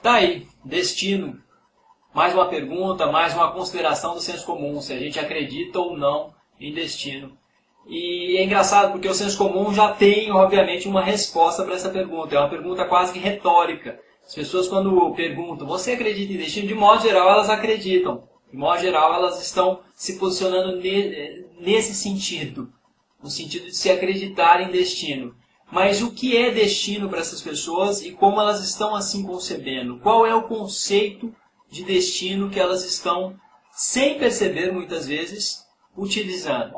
Tá aí, destino. Mais uma pergunta, mais uma consideração do senso comum, se a gente acredita ou não em destino. E é engraçado porque o senso comum já tem, obviamente, uma resposta para essa pergunta. É uma pergunta quase que retórica. As pessoas, quando perguntam, você acredita em destino? De modo geral, elas acreditam. De modo geral, elas estão se posicionando nesse sentido. No sentido de se acreditar em destino. Mas o que é destino para essas pessoas e como elas estão assim concebendo? Qual é o conceito de destino que elas estão, sem perceber muitas vezes, utilizando?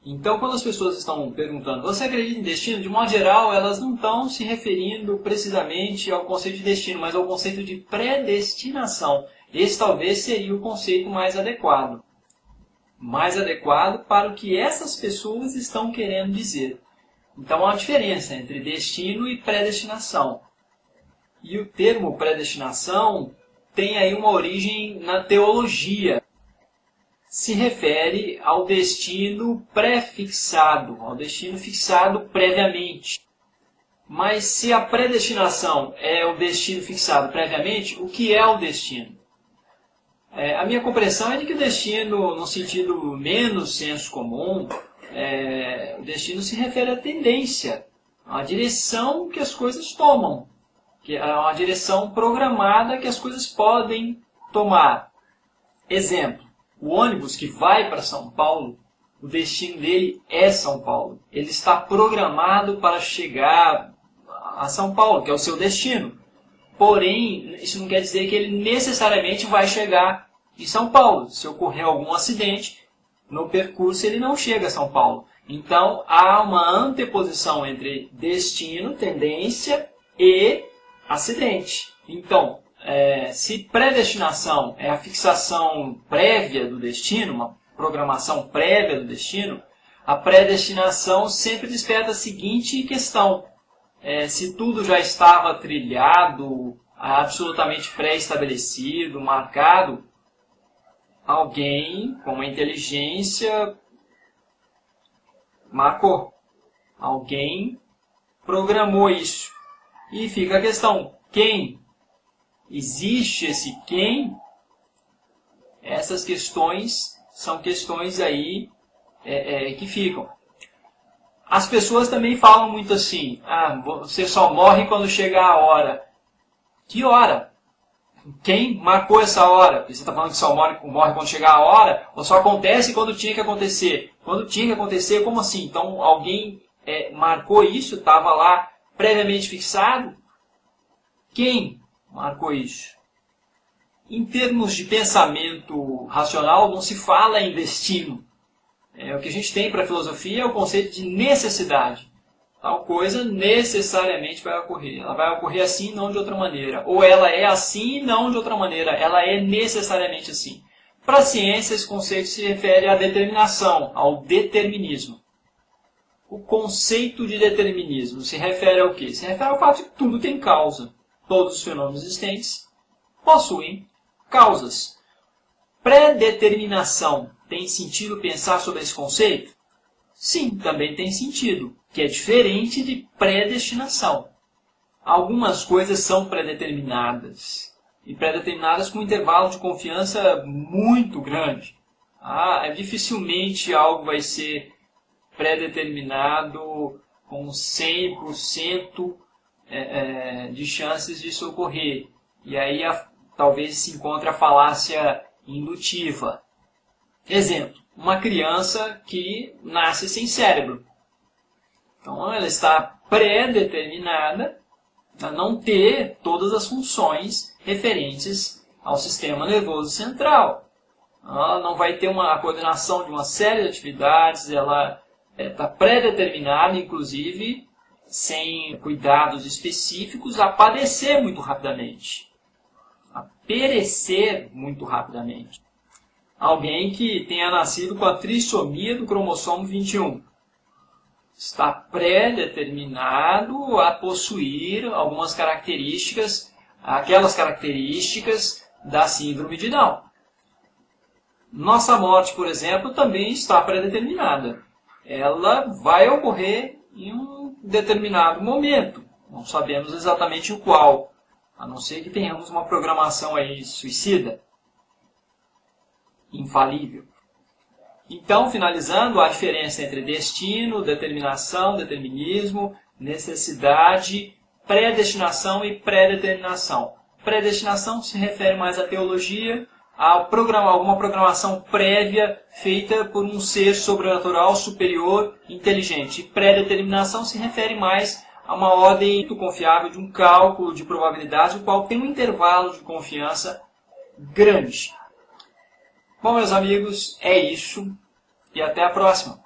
Então, quando as pessoas estão perguntando, você acredita em destino? De modo geral, elas não estão se referindo precisamente ao conceito de destino, mas ao conceito de predestinação. Esse talvez seria o conceito mais adequado. Mais adequado para o que essas pessoas estão querendo dizer. Então, há uma diferença entre destino e predestinação. E o termo predestinação tem aí uma origem na teologia. Se refere ao destino pré-fixado, ao destino fixado previamente. Mas se a predestinação é o destino fixado previamente, o que é o destino? A minha compreensão é de que o destino, no sentido menos senso comum, o destino se refere à tendência, à direção que as coisas tomam, que é uma direção programada que as coisas podem tomar. Exemplo, o ônibus que vai para São Paulo, o destino dele é São Paulo. Ele está programado para chegar a São Paulo, que é o seu destino. Porém, isso não quer dizer que ele necessariamente vai chegar em São Paulo. Se ocorrer algum acidente, no percurso ele não chega a São Paulo. Então, há uma anteposição entre destino, tendência e acidente. Então, se predestinação é a fixação prévia do destino, uma programação prévia do destino, a predestinação sempre desperta a seguinte questão. Se tudo já estava trilhado, absolutamente pré-estabelecido, marcado, alguém com uma inteligência marcou. Alguém programou isso. E fica a questão, quem? Existe esse quem? Essas questões são questões aí que ficam. As pessoas também falam muito assim, você só morre quando chegar a hora. Que hora? Quem marcou essa hora? Porque você está falando que só morre quando chegar a hora, ou só acontece quando tinha que acontecer? Quando tinha que acontecer, como assim? Então alguém marcou isso, estava lá previamente fixado? Quem marcou isso? Em termos de pensamento racional, não se fala em destino. O que a gente tem para a filosofia é o conceito de necessidade. Tal coisa necessariamente vai ocorrer. Ela vai ocorrer assim, não de outra maneira. Ou ela é assim, não de outra maneira. Ela é necessariamente assim. Para a ciência, esse conceito se refere à determinação, ao determinismo. O conceito de determinismo se refere ao quê? Se refere ao fato de que tudo tem causa. Todos os fenômenos existentes possuem causas. Predeterminação. Tem sentido pensar sobre esse conceito? Sim, também tem sentido, que é diferente de predestinação. Algumas coisas são predeterminadas, e predeterminadas com um intervalo de confiança muito grande. Dificilmente algo vai ser predeterminado com 100% de chances disso ocorrer. E aí talvez se encontre a falácia indutiva. Exemplo, uma criança que nasce sem cérebro. Então ela está predeterminada a não ter todas as funções referentes ao sistema nervoso central. Ela não vai ter uma coordenação de uma série de atividades, ela está predeterminada, inclusive, sem cuidados específicos, a padecer muito rapidamente, a perecer muito rapidamente. Alguém que tenha nascido com a trissomia do cromossomo 21 está predeterminado a possuir algumas características, aquelas características da síndrome de Down. Nossa morte, por exemplo, também está predeterminada. Ela vai ocorrer em um determinado momento, não sabemos exatamente o qual, A não ser que tenhamos uma programação aí suicida, infalível. Então, finalizando, a diferença entre destino, determinação, determinismo, necessidade, predestinação e pré-determinação. Predestinação se refere mais à teologia, a alguma programação prévia feita por um ser sobrenatural, superior, inteligente. Pré-determinação se refere mais a uma ordem muito confiável de um cálculo de probabilidades, o qual tem um intervalo de confiança grande. Bom, meus amigos, é isso e até a próxima.